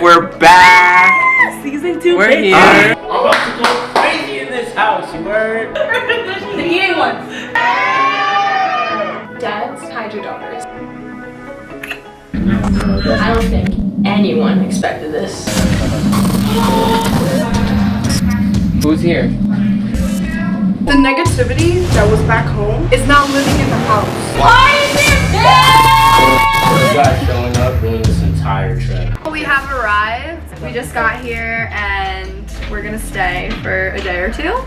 We're back. Season 2. We're here. I'm about to go crazy in this house, you heard? The eating ones. Dads, hide your daughters. I don't think anyone expected this. Who's here? The negativity that was back home is now living in the house. Why is it You guys showing up during this entire trip. We have arrived. We just got here and we're gonna stay for a day or two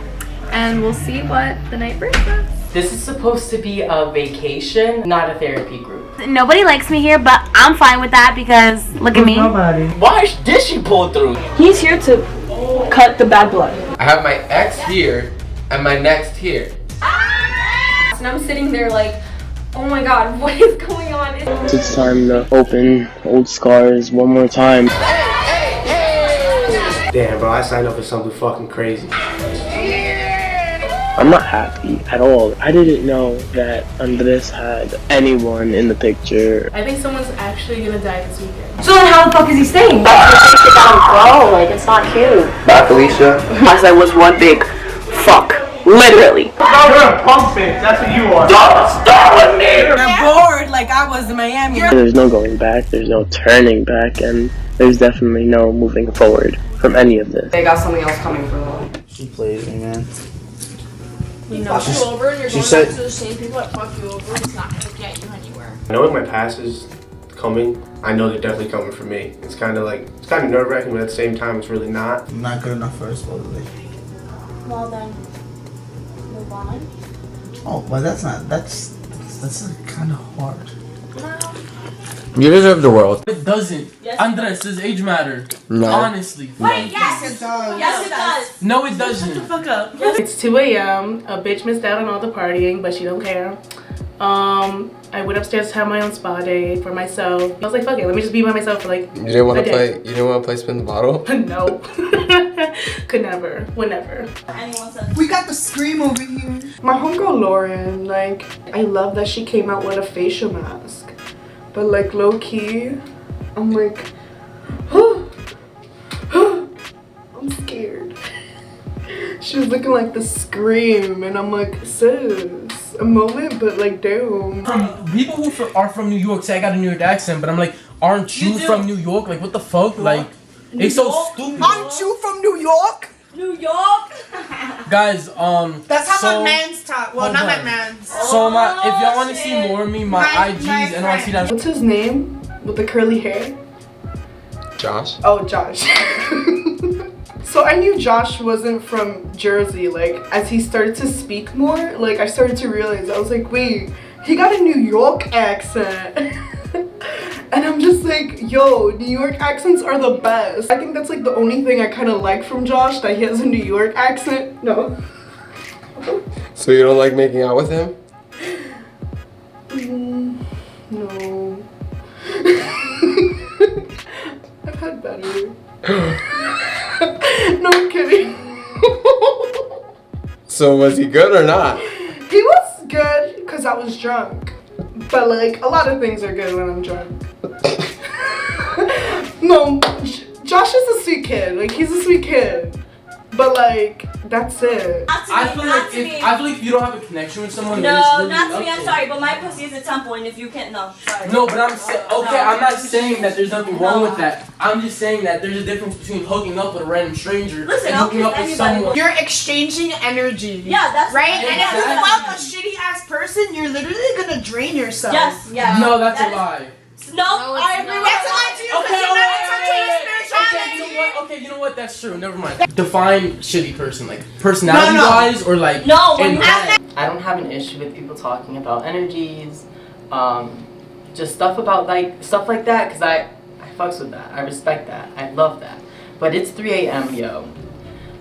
and we'll see what the night brings us. This is supposed to be a vacation, not a therapy group. Nobody likes me here, but I'm fine with that because look at me. Nobody. Why did she pull through? He's here to cut the bad blood. I have my ex here and my next here. And I'm sitting there like, oh my god, what is going on? It's time to open old scars one more time. Damn, bro, I signed up for something fucking crazy. I'm not happy at all. I didn't know that Andres had anyone in the picture. I think someone's actually gonna die this weekend. So then how the fuck is he staying? Bro, like it's not cute. Bye, Felicia. As I was one big fuck. Literally. You're a punk bitch, that's what you are. Don't start with me! I'm bored like I was in Miami. There's no going back, there's no turning back, and there's definitely no moving forward from any of this. They got something else coming for them. She plays me, man. You knock you over and you're she going said- back to the same people that fuck you over. It's not gonna get you anywhere. Knowing my past is coming, I know they're definitely coming for me. It's kind of nerve-wracking, but at the same time, it's really not. I'm not good enough for us, supposedly. Well then, move on. Oh, but that's kind of hard. You deserve the world. It doesn't. Yes, Andres, does age matter? No. Honestly. Wait, yes it does. Yes it does. No, it doesn't. Fuck up. It's 2 a.m. A bitch missed out on all the partying, but she don't care. I went upstairs to have my own spa day for myself. I was like, fuck it, let me just be by myself for like You didn't want a to day. play. You didn't want to play spin the bottle. No. Could never. Would never. We got the scream over here. My homegirl Lauren, like, I love that she came out with a facial mask. But like low key, I'm like, I'm scared. She was looking like the Scream, and I'm like, sis, a moment, but like, damn. From people who are from New York say I got a New York accent, but I'm like, aren't you from New York? Like, what the fuck? Like, it's so stupid. Aren't you from New York? New York? Guys, That's how so, my man's talk. Well, hold not on. my man's. So if y'all want to see more of me, my IGs, NYC. That's What's his name with the curly hair? Josh. Oh, Josh. So I knew Josh wasn't from Jersey. Like, as he started to speak more, like, I started to realize, I was like, wait, he got a New York accent. And I'm just like, yo, New York accents are the best. I think that's like the only thing I kind of like from Josh, that he has a New York accent. No. So you don't like making out with him? No. I've had better. No, I'm kidding. So was he good or not? He was good because I was drunk. But like, a lot of things are good when I'm drunk. No, Josh is a sweet kid. Like, he's a sweet kid. But like, that's it. I feel like if you don't have a connection with someone, then No, it's really not to up me, I'm to sorry, but my pussy is a temple, and if you can't, no, sorry. No, but I'm saying, okay, I'm not saying that there's nothing wrong with that. I'm just saying that there's a difference between hooking up with a random stranger Listen, and I'll hooking kiss up with anybody. someone. You're exchanging energy. Yeah, that's Right? And if you Exactly. fuck a shitty ass person, you're literally gonna drain yourself. Yes, yeah. No, that's That a lie. No, I agree with That's a lie to you because you're not in touch with your spirituality. Okay, you know what? That's true. Never mind. Define shitty person, like personality-wise, or like. No, when you I don't have an issue with people talking about energies, just stuff about stuff like that, because I fucks with that. I respect that. I love that. But it's 3 a.m., yo.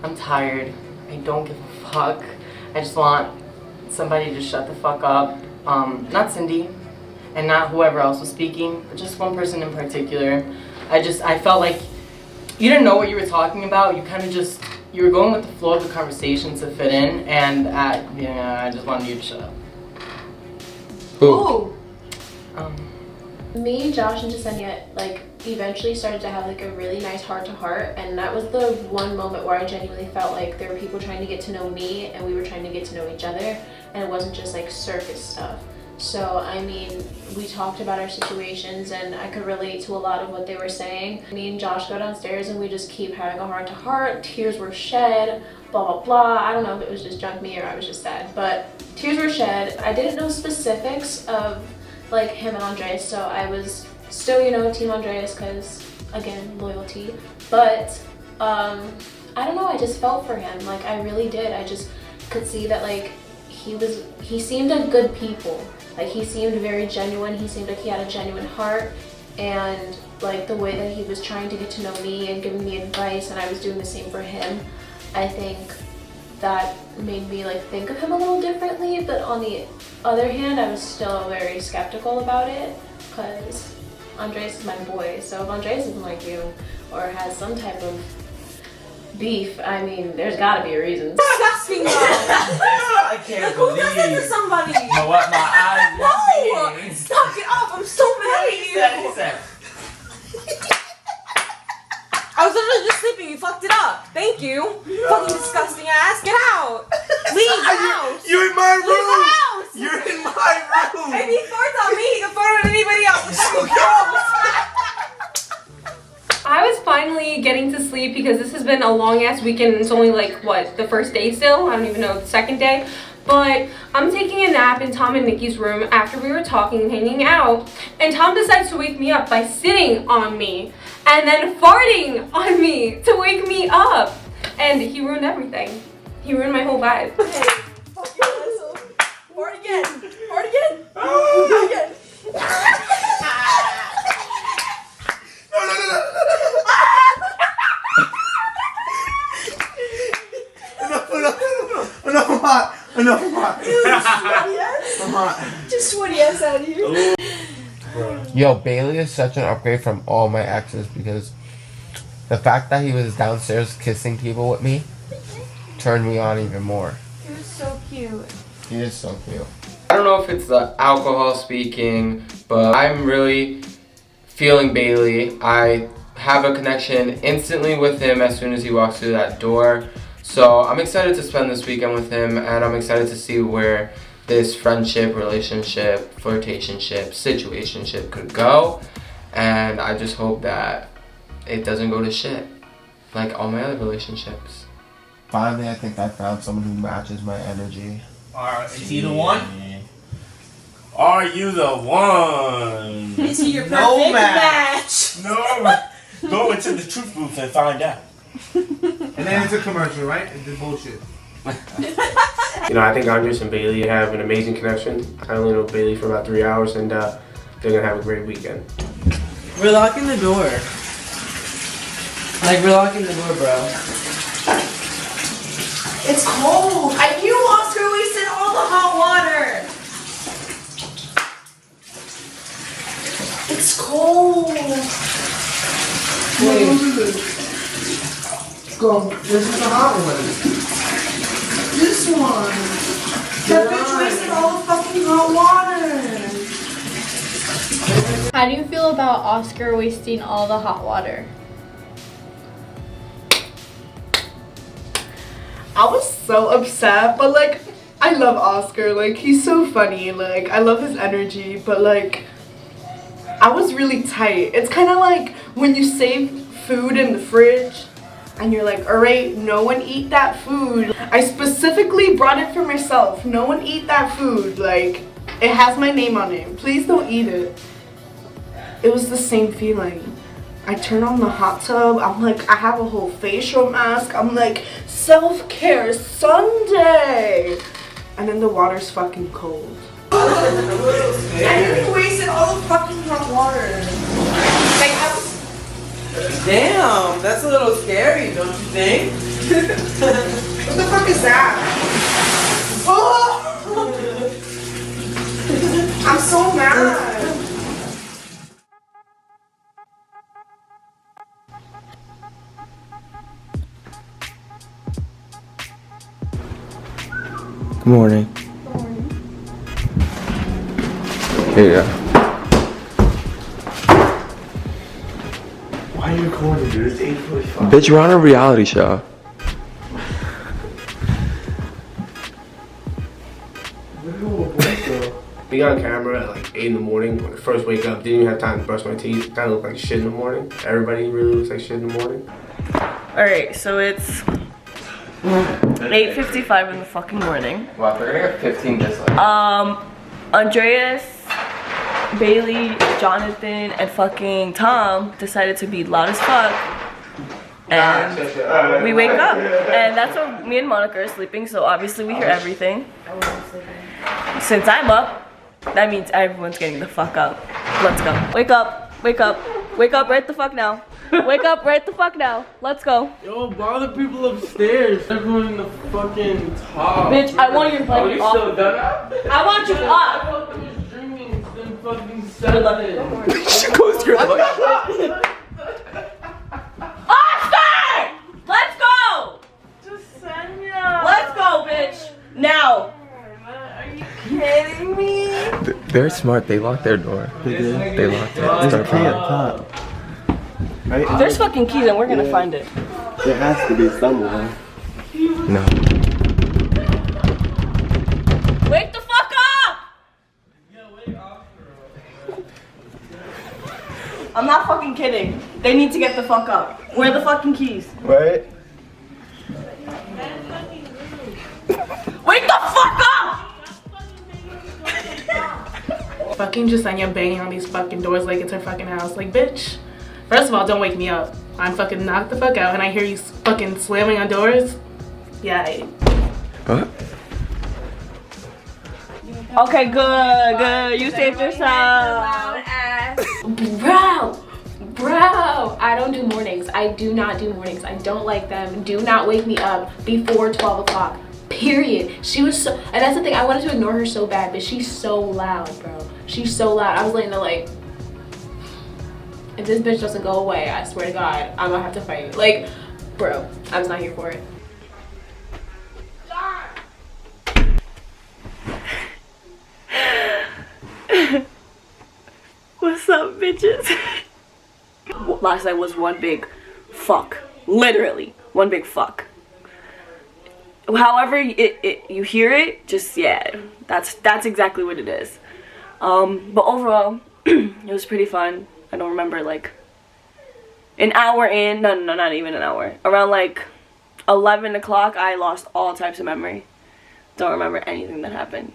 I'm tired. I don't give a fuck. I just want somebody to shut the fuck up. Not Cindy, and not whoever else was speaking, but just one person in particular. I felt like you didn't know what you were talking about. You kind of you were going with the flow of the conversation to fit in, and I just wanted you to shut up. Who? Me, Josh, and Jasenia, like, eventually started to have, like, a really nice heart-to-heart, and that was the one moment where I genuinely felt like there were people trying to get to know me, and we were trying to get to know each other, and it wasn't just, like, surface stuff. So, I mean, we talked about our situations, and I could relate to a lot of what they were saying. Me and Josh go downstairs, and we just keep having a heart-to-heart. Tears were shed, blah, blah, blah. I don't know if it was just drunk me or I was just sad, but tears were shed. I didn't know specifics of like him and Andreas, so I was still, you know, team Andreas because, again, loyalty. But I don't know, I just felt for him. Like, I really did. I just could see that, like, he seemed like good people. Like, he seemed very genuine. He seemed like he had a genuine heart, and like the way that he was trying to get to know me and giving me advice, and I was doing the same for him. I think that made me like think of him a little differently, but on the other hand, I was still very skeptical about it because Andreas is my boy. So if Andreas doesn't like you or has some type of beef, I mean, there's gotta be a reason. Disgusting, though. I can't Who believe does that to somebody? know what my eyes No! were seeing. Stop it off! I'm so mad at you! I was literally just sleeping. You fucked it up. Thank you. Fucking disgusting ass. Get out. Leave the house. You're in my room. Leave the house. You're in my room. If he farts on me, he can fart on anybody else. It's so gross. I was finally getting to sleep because this has been a long ass weekend. It's only like, what, the first day still? I don't even know, the second day. But I'm taking a nap in Tom and Nikki's room after we were talking and hanging out. And Tom decides to wake me up by sitting on me and then farting on me to wake me up. And he ruined everything. He ruined my whole vibe. Hey, fuck you, asshole. Fart again. Fart again. Fart again. Enough, I'm hot. Enough, I'm hot. I'm hot. Just sweaty ass out of here. Yo, Bailey is such an upgrade from all my exes because the fact that he was downstairs kissing people with me turned me on even more. He was so cute. He is so cute. I don't know if it's the alcohol speaking, but I'm really feeling Bailey. I have a connection instantly with him as soon as he walks through that door. So I'm excited to spend this weekend with him, and I'm excited to see where this friendship, relationship, flirtationship, situationship could go. And I just hope that it doesn't go to shit like all my other relationships. Finally, I think I found someone who matches my energy. Is he the one? Are you the one? Is he your perfect match? No. Go into the truth booth and find out. And then it's a commercial, right? It's just bullshit. You know, I think Andres and Bailey have an amazing connection. I only know Bailey for about 3 hours, and they're gonna have a great weekend. We're locking the door. Like, we're locking the door, bro. It's cold. I knew Oscar wasted all the hot water. It's cold. Go. This is the hot one. This one. That bitch wasted all the fucking hot water. How do you feel about Oscar wasting all the hot water? I was so upset, but like, I love Oscar. Like, he's so funny. Like, I love his energy, but like, I was really tight. It's kind of like when you save food in the fridge and you're like, all right, no one eat that food. I specifically brought it for myself. No one eat that food. Like, it has my name on it. Please don't eat it. It was the same feeling. I turn on the hot tub. I'm like, I have a whole facial mask. I'm like, self-care Sunday. And then the water's fucking cold. And you wasted all the fucking hot water. Like, I was... Damn, that's a little scary, don't you think? What the fuck is that? Oh! I'm so mad. Good morning. Here you go. Why are you recording, dude? It's 8:45. Bitch, we're on a reality show. Being on camera at like 8 in the morning, when I first wake up, didn't even have time to brush my teeth. Kind of look like shit in the morning. Everybody really looks like shit in the morning. Alright, so it's 8:55 in the fucking morning. Wow, they're gonna get 15 dislikes. Andreas, Bailey, Jonathan, and fucking Tom decided to be loud as fuck. And we wake up. And that's when me and Monica are sleeping, so obviously we hear everything. Since I'm up, that means everyone's getting the fuck up. Let's go. Wake up, wake up, wake up right the fuck now. Wake up right the fuck now. Let's go. Yo, bother people upstairs. Everyone in the fucking top. Bitch, I want your blanket off. Still done up? I want you up. She goes through like Oscar! Let's go! Let's go, bitch. Now. Kidding me? They're smart. They locked their door. They locked it. There's a key up top. Right? There's fucking keys and we're gonna find it. There has to be somewhere. No. Wake the fuck up! I'm not fucking kidding. They need to get the fuck up. Where are the fucking keys? Right? Wake the fuck up! Fucking Jasenia banging on these fucking doors like it's her fucking house. Like, bitch. First of all, don't wake me up. I'm fucking knocked the fuck out and I hear you fucking slamming on doors. Yeah. What? Okay, good. You saved yourself. Bro, I don't do mornings. I do not do mornings. I don't like them. Do not wake me up before 12 o'clock. Period. She was so, and that's the thing, I wanted to ignore her so bad, but she's so loud, bro. She's so loud. I was laying there like, if this bitch doesn't go away, I swear to God, I'm gonna have to fight. Like, bro, I was not here for it. What's up, bitches? Last night was one big fuck. Literally, one big fuck. However you hear it, just yeah, that's exactly what it is. But overall, it was pretty fun. I don't remember, like an hour in, no, not even an hour. Around like 11 o'clock, I lost all types of memory. Don't remember anything that happened.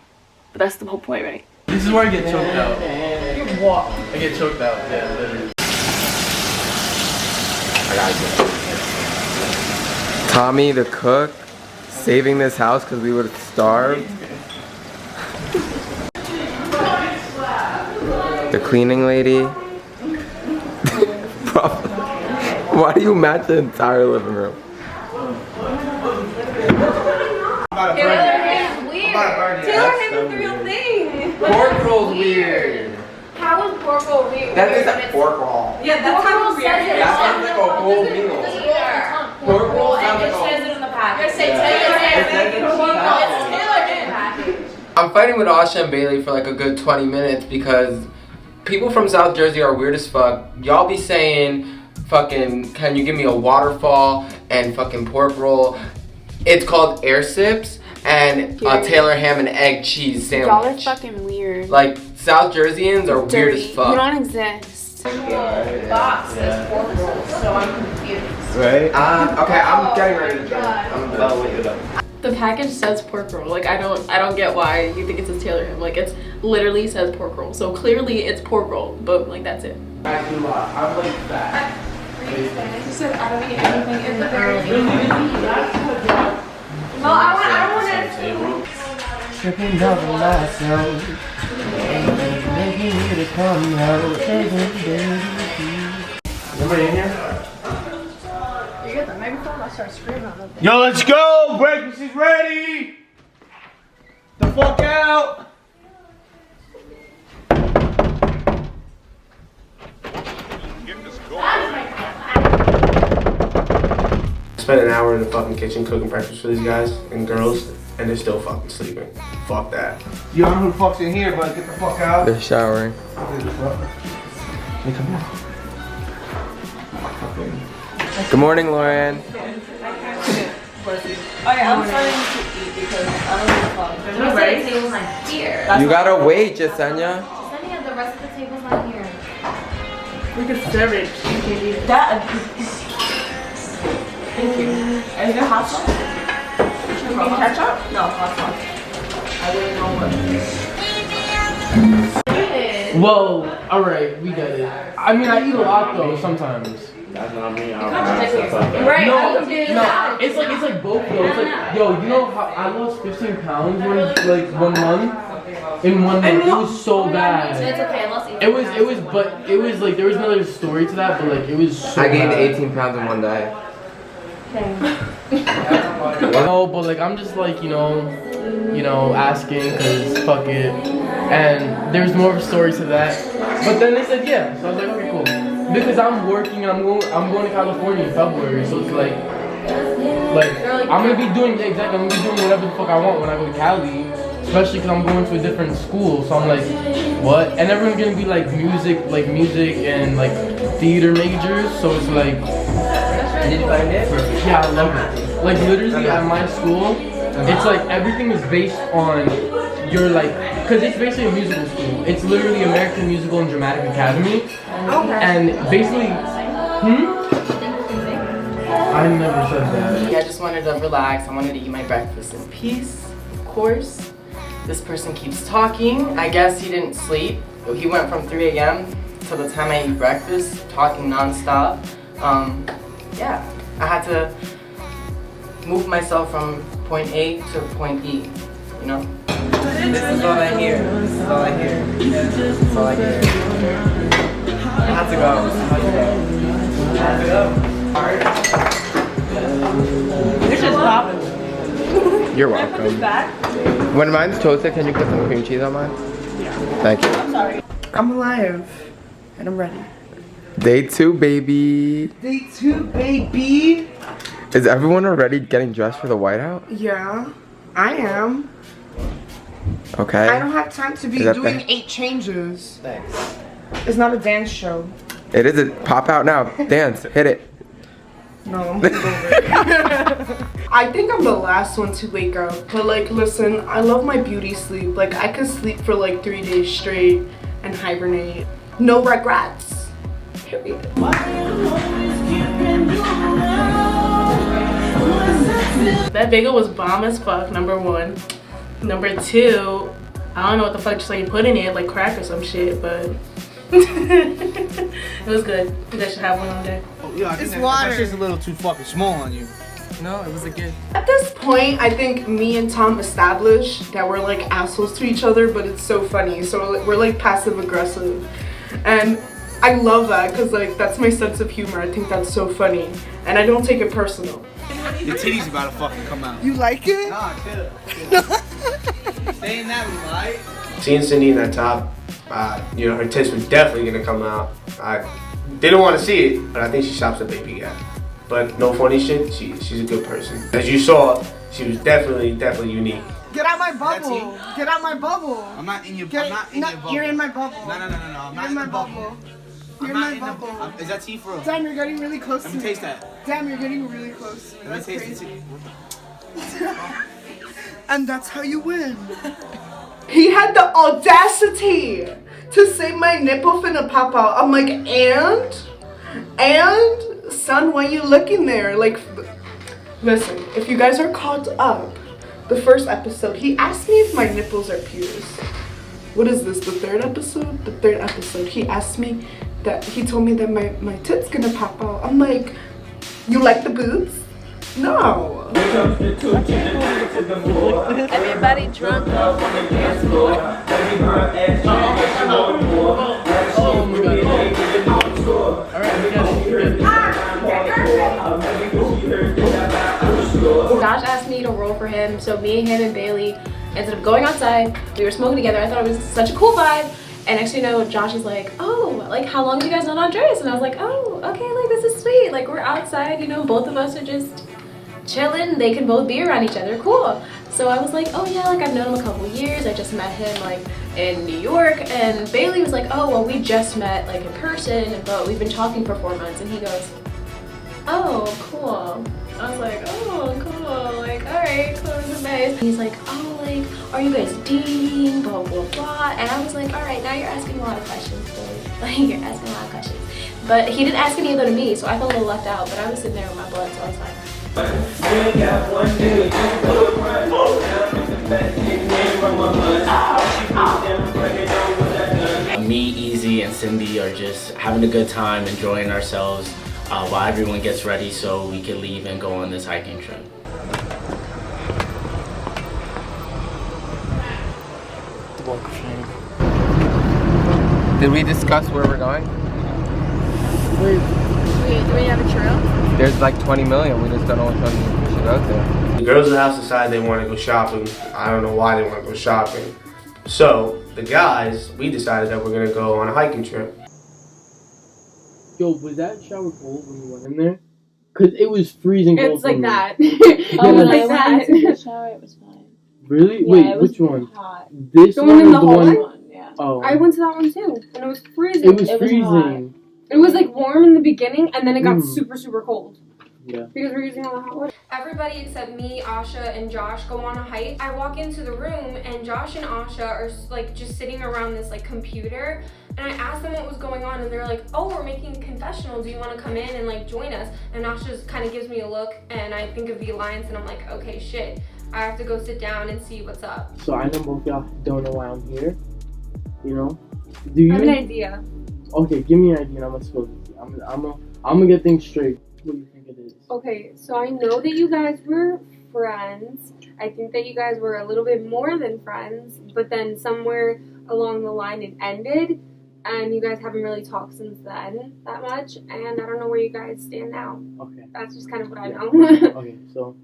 But that's the whole point, right? This is where I get choked out. What? I get choked out, yeah, literally. I gotta get it. Tommy the cook saving this house because we would have starved. The cleaning lady. Why do you match the entire living room? Taylor handled the real thing. Pork roll's weird. How is pork roll weird? That is a pork roll. Yeah, that's kind of weird. That sounds like a whole meal. Pork roll sounds like a whole meal. in the package. I'm fighting with Asha and Bailey for like a good 20 minutes because people from South Jersey are weird as fuck. Y'all be saying fucking, can you give me a waterfall and fucking pork roll? It's called air sips and a Taylor ham and egg cheese sandwich. Y'all are fucking weird. Like, South Jerseyans are Dirty. weird as fuck. You don't exist. Box is pork rolls, so I'm confused. Right? Okay, I'm getting ready to drink. I'm done with it up. The package says pork roll. Like, I don't get why you think it says Taylor ham. Like, it's literally says pork roll. So clearly it's pork roll. Boom, like that's it. I'm like that. You said I don't eat anything in the early. Well, I don't want to. Tripping double lasso. Making you to come out. Anybody in here? You get the microphone? I'll start screaming on them. Yo, let's go! Breakfast is ready! The fuck out! Spent an hour in the fucking kitchen cooking breakfast for these guys and girls, and they're still fucking sleeping. Fuck that. You don't know who the fuck's in here, but get the fuck out. They're showering. Hey, come on. coffee. Good morning, Lauren. Alright, I'm starting to eat because I don't know if The rest of the table's not here. You gotta wait, Jasenia. Jasenia, the rest of the table's not here. We can serve it. You can eat it. that. Thank you. Are you gonna hot sauce? You mean ketchup? No, hot sauce. I wouldn't know what. Well, alright, we get it. I mean, I eat a lot though, sometimes. That's not me. Right, No, I'm confused. no, it's like both though. It's like, yo, you know how I lost 15 pounds in like 1 month? In 1 month, it was so bad. It's okay, I lost 18 It was, but it was like, there was another story to that, but like, it was so I gained bad. 18 pounds in 1 day. No, but like, I'm just like, you know, asking, cause fuck it. And there's more of a story to that. But then they said yeah, so I was like, okay, cool. Because I'm working and I'm going to California in February, so it's like I'm gonna be doing whatever the fuck I want when I go to Cali, especially because I'm going to a different school. So I'm like, what? And everyone's gonna be like music and like theater majors. So it's like, Did you find it? yeah, I love it. Like literally at my school, it's like everything is based on your like, cause it's basically a musical school. It's literally American Musical and Dramatic Academy. And basically, I never said that. I just wanted to relax. I wanted to eat my breakfast in peace, of course. This person keeps talking. I guess he didn't sleep. He went from 3 a.m. to the time I eat breakfast, talking nonstop. Yeah, I had to move myself from point A to point E, you know? This is all I hear. This is all I hear. This is all I hear. I had to go. I had to go. This is popping. You're welcome. When mine's toasted, can you put some cream cheese on mine? Yeah. Thank you. I'm sorry. I'm alive. And I'm ready. Day 2, baby. Day 2, baby. Is everyone already getting dressed for the whiteout? Yeah, I am. Okay. I don't have time to be doing 8 changes. Thanks. It's not a dance show. It is a pop out now. Dance. Hit it. No, I'm over it. I think I'm the last one to wake up. But like, listen, I love my beauty sleep. Like, I could sleep for like 3 days straight and hibernate. No regrets. Period. That bagel was bomb as fuck, number 1. Number 2, I don't know what the fuck just like you put in it, like crack or some shit, but it was good. You guys should have one day. Yo, I think that shit's a little too fucking small on you. No, it was a gift. At this point, I think me and Tom established that we're like assholes to each other, but it's so funny. So we're like passive aggressive. And I love that because like that's my sense of humor. I think that's so funny. And I don't take it personal. Your titties about to fucking come out. You like it? Nah, chill. Stay in that room, alright? Seeing Sydney in that top, you know, her tits were definitely gonna come out. I didn't want to see it, but I think she shops at Baby Gap. But no funny shit, she's a good person. As you saw, she was definitely unique. Get out my bubble. Get out my bubble. I'm not in your bubble. You're in my bubble. No. I'm not in the bubble. You're in my bubble. Is that tea for real? Damn, you're getting really close Let to me me. taste that. Damn, you're getting really close to me. Let me That's taste the crazy. tea. And that's how you win. He had the audacity to say my nipple finna pop out. I'm like, and son, why you looking there? Like, listen, if you guys are caught up, the first episode, he asked me if my nipples are pierced. What is this, the 3rd episode? The 3rd episode, he asked me that, he told me that my tit's gonna pop out. I'm like, you like the boobs? No. Everybody drunk. Josh asked me to roll for him, so me, him, and Bailey ended up going outside. We were smoking together. I thought it was such a cool vibe. And next thing you know, Josh is like, oh, like, how long have you guys known Andres? And I was like, oh, okay, like, this is sweet. Like, we're outside, you know, both of us are just chilling. They can both be around each other. Cool. So I was like, oh, yeah, like, I've known him a couple years. I just met him, like, in New York. And Bailey was like, oh, well, we just met, like, in person, but we've been talking for 4 months. And he goes, oh, cool. I was like, oh, cool. Like, all right, cool, this is nice. He's like, oh, like, are you guys dating? Blah, blah, blah. And I was like, all right, now you're asking a lot of questions, boy. Like, you're asking a lot of questions. But he didn't ask any of them to me, so I felt a little left out. But I was sitting there with my blood, so I was fine. Me, Easy, and Cindy are just having a good time, enjoying ourselves while everyone gets ready so we can leave and go on this hiking trip. Did we discuss where we're going? Do we have a trail? There's like 20 million. We just don't know which one we should go to. The girls in the house decide they want to go shopping. I don't know why they want to go shopping. So the guys, we decided that we're gonna go on a hiking trip. Yo, was that shower cold when you went in there? Cause it was freezing cold. It's like that. Oh, When like I went into the shower, it was fine. Really? Yeah, Wait, it was which one? hot. This The one in the or hallway? Yeah. Oh. I went to that one too, and it was freezing. It was freezing. It was like warm in the beginning, and then it got super, super cold. Yeah. Because we're using all the hot water. Everybody except me, Asha, and Josh go on a hike. I walk into the room, and Josh and Asha are like just sitting around this like computer. And I asked them what was going on, and they're like, "Oh, we're making a confessional. Do you want to come in and like join us?" And Asha just kind of gives me a look, and I think of the alliance, and I'm like, "Okay, shit. I have to go sit down and see what's up." So I know both y'all don't know why I'm here. You know? Do you? I have an idea. Okay, give me an idea. And I'm gonna spill it. I'm gonna get things straight. What do you think it is? Okay, so I know that you guys were friends. I think that you guys were a little bit more than friends, but then somewhere along the line it ended, and you guys haven't really talked since then that much, and I don't know where you guys stand now. Okay. That's just kind of what I know. Okay, so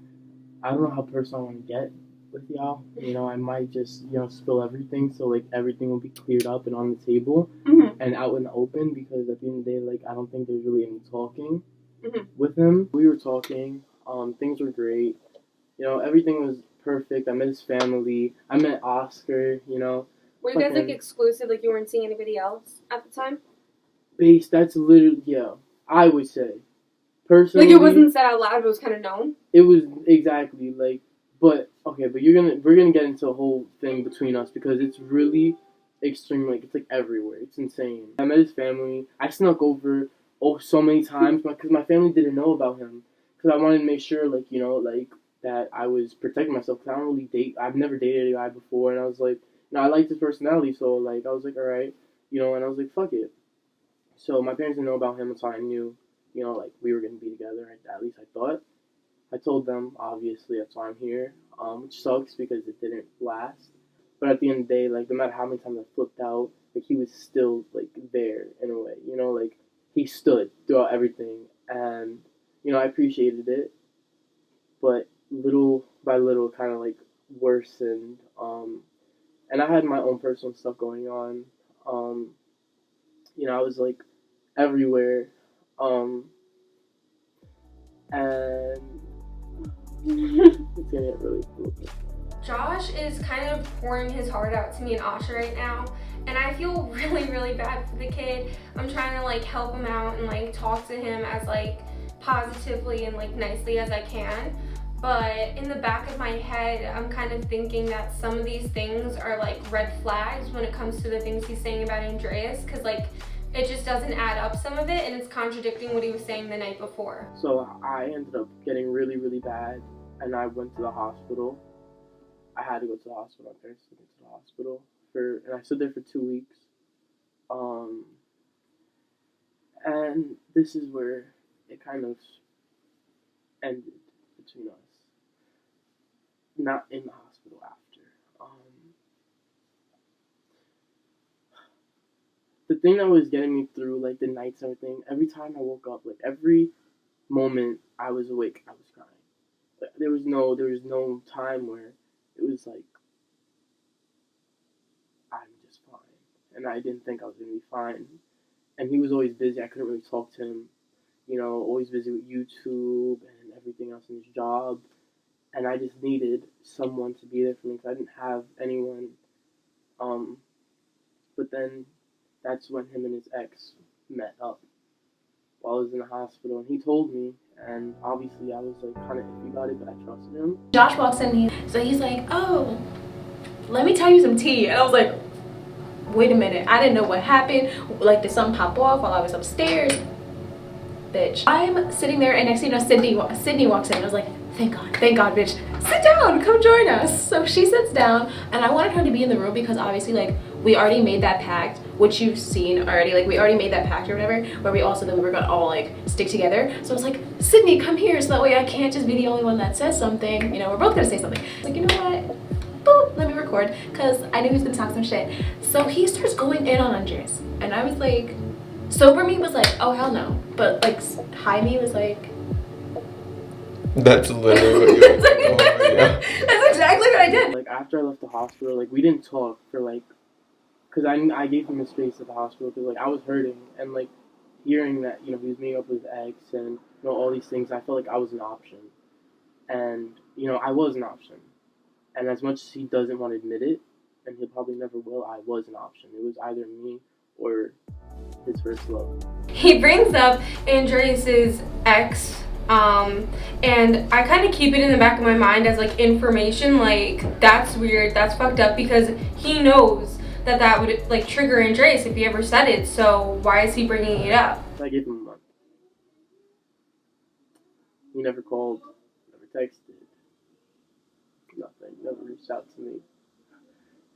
I don't know how personal I want to get with y'all. You know, I might just, spill everything so, like, everything will be cleared up and on the table and out in the open, because at the end of the day, like, I don't think there's really any talking with him. We were talking. Things were great. You know, everything was perfect. I met his family. I met Oscar, Were you guys like exclusive, like you weren't seeing anybody else at the time? That's literally, yeah, I would say. Personally. Like it wasn't said out loud, but it was kind of known? It was exactly, like, but we're gonna get into a whole thing between us because it's really extreme, like, it's like everywhere. It's insane. I met his family. I snuck over so many times because my family didn't know about him, because I wanted to make sure, like, that I was protecting myself, because I don't really date. I've never dated a guy before, and I was like, I liked his personality, so, like, I was like, alright, and I was like, fuck it. So my parents didn't know about him until I knew, like, we were going to be together, at least I thought. I told them, obviously, that's why I'm here, which sucks because it didn't last. But at the end of the day, like, no matter how many times I flipped out, like, he was still, like, there in a way, like, he stood throughout everything, and, I appreciated it, but little by little kind of, like, worsened, and I had my own personal stuff going on, I was, like, everywhere, and it's gonna get really cool. Josh is kind of pouring his heart out to me and Asha right now, and I feel really, really bad for the kid. I'm trying to like help him out and like talk to him as like positively and like nicely as I can. But in the back of my head, I'm kind of thinking that some of these things are like red flags when it comes to the things he's saying about Andreas, because like it just doesn't add up, some of it, and it's contradicting what he was saying the night before. So I ended up getting really, really bad, and I went to the hospital. I had to go to the hospital. My parents took me to the hospital and I stood there for 2 weeks. And this is where it kind of ended between us. Not in the hospital after. The thing that was getting me through, like, the nights and everything, every time I woke up, like, every moment I was awake, I was crying. Like, there was no time where it was like, I'm just fine. And I didn't think I was going to be fine. And he was always busy. I couldn't really talk to him. Always busy with YouTube and everything else in his job. And I just needed someone to be there for me because I didn't have anyone. But then that's when him and his ex met up while I was in the hospital. And he told me, And obviously I was like kind of iffy about it, but I trusted him. Josh walks in, he's like, oh, let me tell you some tea. And I was like, wait a minute, I didn't know what happened. Like, did something pop off while I was upstairs? Bitch. I'm sitting there, and next thing you know, Sydney walks in. I was like, thank God, bitch. Sit down, come join us. So she sits down, and I wanted her to be in the room because obviously, like, we already made that pact, which you've seen already. Like, we already made that pact or whatever, where we also that we were gonna all like stick together. So I was like, Sydney, come here, so that way I can't just be the only one that says something. You know, we're both gonna say something. Like, you know what? Boop, let me record, because I knew he was gonna talk some shit. So he starts going in on Andres, and I was like, sober me was like, oh hell no, but like high me was like, That's literally what you that's exactly what I did. Like after I left the hospital, like we didn't talk for like, cause I gave him a space at the hospital, cause like I was hurting, and like hearing that, you know, he was meeting up with his ex and, you know, all these things, I felt like I was an option, and you know, I was an option. And as much as he doesn't want to admit it, and he probably never will, I was an option. It was either me or his first love. He brings up Andres' ex, and I kind of keep it in the back of my mind as like information, like that's weird, that's fucked up, because he knows that would like trigger Andres if he ever said it, so why is he bringing it up? I gave him a month. He never called, never texted, nothing, never reached out to me.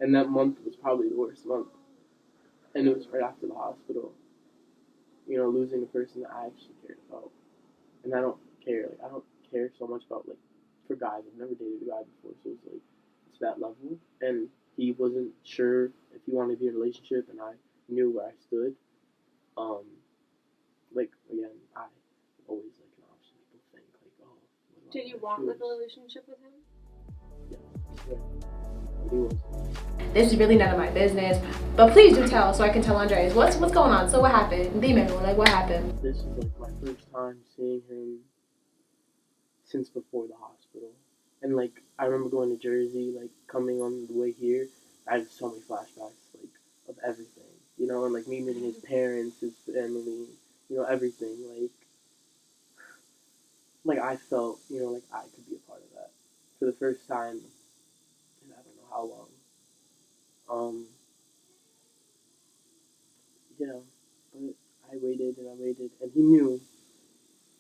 And that month was probably the worst month. And it was right after the hospital. You know, losing the person that I actually cared about. And I don't care. Like, I don't care so much about, like, for guys. I've never dated a guy before, so it's like, it's that level. And he wasn't sure if he wanted to be in a relationship, and I knew where I stood. Like, again, I always like an option. People think, like, oh, did you want like a relationship with him? Yeah, he was. This is really none of my business, but please do tell, so I can tell Andres what's going on. So what happened? Dime, like, what happened? This is like my first time seeing him since before the hospital. And like, I remember going to Jersey, like coming on the way here, I have so many flashbacks, like, of everything, you know, and like me meeting his parents, his family, you know, everything, like I felt, you know, like I could be a part of that for the first time in I don't know how long. Yeah, but I waited, and he knew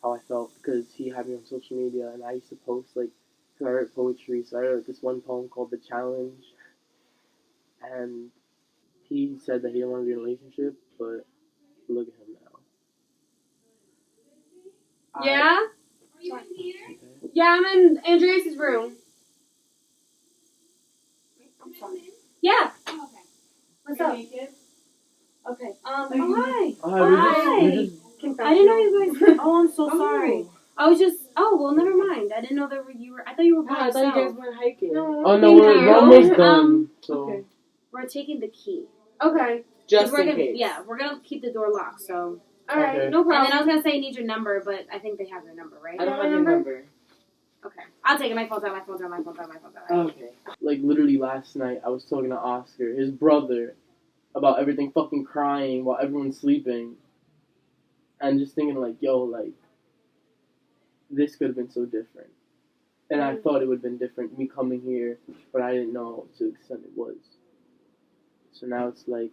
how I felt because he had me on social media, and I used to post, like, because I write poetry, so I wrote this one poem called The Challenge, and he said that he didn't want to be in a relationship, but look at him now. Yeah? Yeah, I'm in Andreas' room. I'm sorry. Yeah. Oh, okay. What's up? Okay. Oh, hi. Hi. I didn't know you guys. Oh, I'm so sorry. I was just. Oh, well, never mind. I didn't know that you were. I thought you were by yourself. I thought you guys went hiking. No, Oh no, we're almost done. So. Okay. We're taking the key. Okay. Just in gonna, case. Yeah, we're gonna keep the door locked. So. All right. Okay. No problem. And then I was gonna say I need your number, but I think they have your number, right? I don't have your number. Okay. I'll take it. My phone's on. Okay. Like literally last night, I was talking to Oscar, his brother, about everything, fucking crying while everyone's sleeping, and just thinking like, yo, like, this could have been so different. And I thought it would have been different, me coming here, but I didn't know to the extent it was. So now it's like,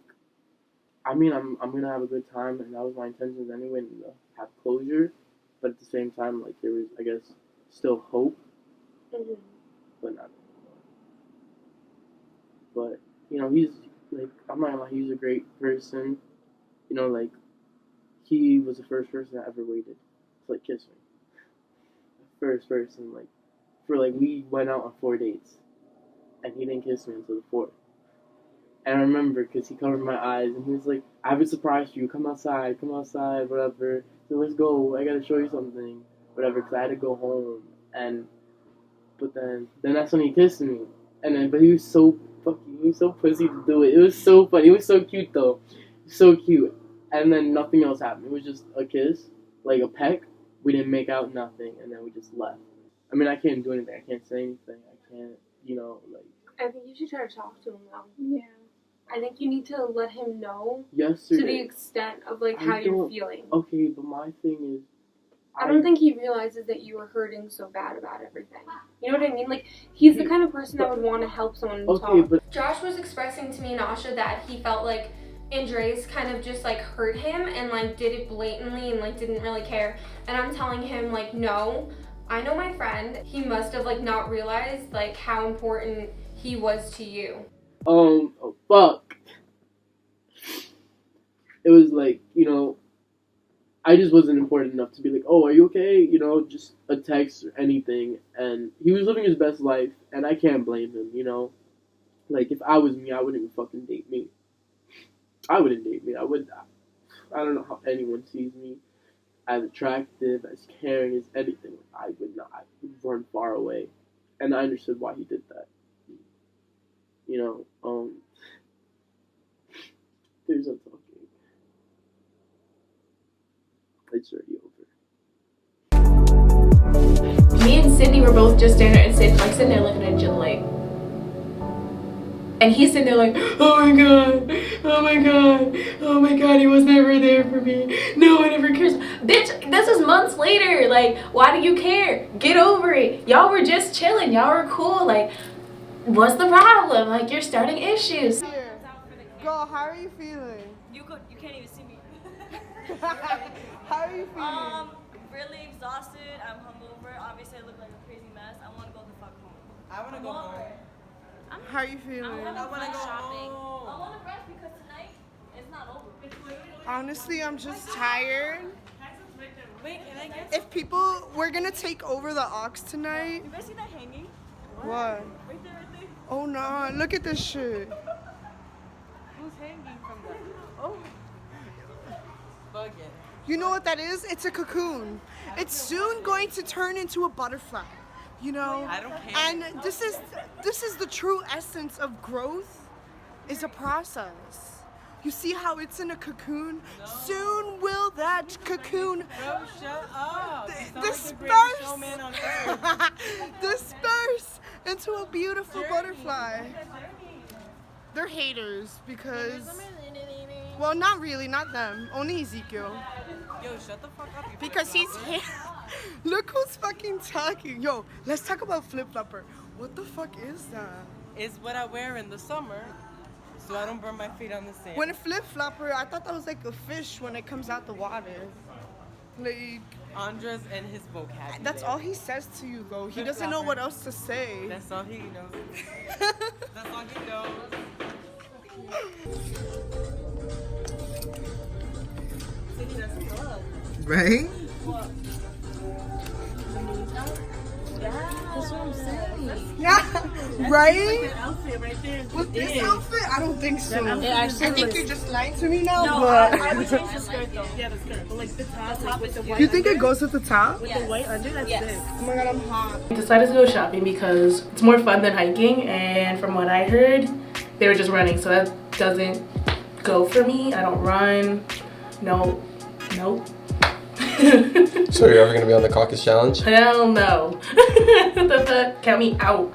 I mean, I'm gonna have a good time, and that was my intentions anyway, to have closure. But at the same time, like, there was, I guess, still hope, but not anymore. But, you know, he's, like, I'm not gonna lie, he's a great person. You know, like, he was the first person that ever waited to, like, kiss me. The first person, like, we went out on 4 dates, and he didn't kiss me until the 4th. And I remember, because he covered my eyes, and he was like, I have a surprise for you, come outside, whatever. So let's go, I gotta show you something, whatever, because I had to go home. But then that's when he kissed me. But he was so pussy to do it. It was so funny. It was so cute, though. So cute. And then nothing else happened. It was just a kiss, like a peck. We didn't make out, nothing, and then we just left. I mean, I can't do anything. I can't say anything. I can't, you know, like... I think you should try to talk to him, though. Yeah. I think you need to let him know Yesterday, to the extent of, like, how you're feeling. Okay, but my thing is, I don't think he realizes that you were hurting so bad about everything. You know what I mean? Like, he's the kind of person that would want to help someone talk. but Josh was expressing to me and Asha that he felt like Andres kind of just like hurt him and like did it blatantly and like didn't really care. And I'm telling him like, no, I know my friend. He must have like not realized like how important he was to you. Oh fuck. It was like, you know, I just wasn't important enough to be like, oh, are you okay? You know, just a text or anything. And he was living his best life, and I can't blame him, you know? Like, if I was me, I wouldn't even fucking date me. I wouldn't date me. I don't know how anyone sees me as attractive, as caring, as anything. I would not. I would run far away. And I understood why he did that. You know, there's no talking. It's already over. Me and Sydney were both just sitting there looking at each other like, and he's sitting there like, oh my god, oh my god, oh my god, he was never there for me. No one ever cares. Bitch, this is months later. Like, why do you care? Get over it. Y'all were just chilling. Y'all were cool. Like, what's the problem? Like, you're starting issues. Girl, how are you feeling? You can't even see me. How are you feeling? Really exhausted. I'm hungover. Obviously, I look like a crazy mess. I want to go the fuck home. I want to go home. How are you feeling? I want to go shopping. I want to rest because tonight it's not over. Honestly, I'm just tired. Wait, can I guess? If people were gonna take over the aux tonight. You guys see that hanging? What? Right there, right there. Oh no, look at this shit. Who's hanging from that? Oh. Bug it. You know what that is? It's a cocoon. It's soon going to turn into a butterfly. You know? I don't care. And this is the true essence of growth, is a process. You see how it's in a cocoon? No. Soon will that cocoon shut up. disperse into a beautiful butterfly. They're haters because, well, not really, not them. Only Ezekiel. Yo, shut the fuck up. Because he's here. Look who's fucking talking. Yo, let's talk about flip-flopper. What the fuck is that? It's what I wear in the summer, so I don't burn my feet on the sand. When a flip-flopper, I thought that was like a fish when it comes out the water. Like Andres and his vocabulary. That's all he says to you, though. He doesn't know what else to say. That's all he knows. That's all he knows. Right? What? That's what I'm saying. Yeah, right? With that outfit right there. With this outfit? I don't think so. I think you're just lying to me now, no, but... I would change the skirt though. Yeah, the skirt. But like the top with the white. You think it goes with the top? With the white under? That's sick. Oh my god, I'm hot. I decided to go shopping because it's more fun than hiking, and from what I heard, they were just running, so that doesn't go for me. I don't run. Nope. So you're ever gonna be on the caucus challenge? Hell no. What the fuck? Count me out.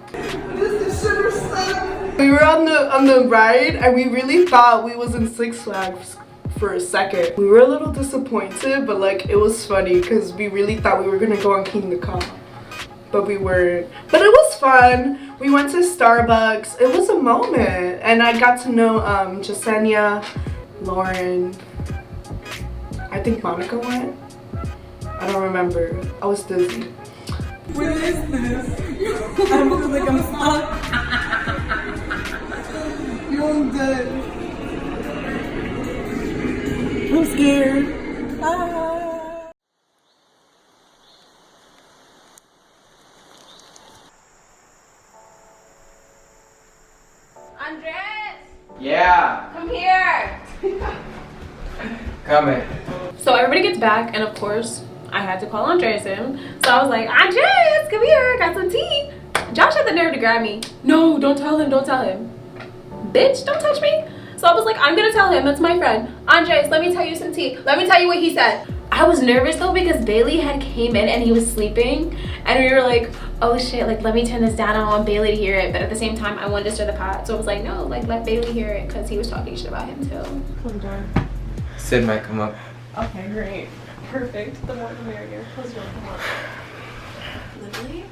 We were on the ride and we really thought we was in Six Flags for a second. We were a little disappointed, but like it was funny because we really thought we were gonna go on King the Cop. But we weren't. But it was fun. We went to Starbucks. It was a moment. And I got to know Jasenia, Lauren. I think Monica went. I don't remember. I was dizzy. What is this? I feel like I'm stuck. You're dead. I'm scared. Ah. Andres! Yeah! Come here! Coming. So everybody gets back, and of course, I had to call Andres in. So I was like, Andres, come here, got some tea. Josh had the nerve to grab me. No, don't tell him, don't tell him. Bitch, don't touch me. So I was like, I'm gonna tell him, that's my friend. Andres, let me tell you some tea. Let me tell you what he said. I was nervous though because Bailey had came in and he was sleeping. And we were like, oh shit, like let me turn this down. I don't want Bailey to hear it. But at the same time, I wanted to stir the pot. So I was like, no, like let Bailey hear it because he was talking shit about him too. Sid might come up. Okay, great. Perfect. The more the merrier. Close your come on. Literally.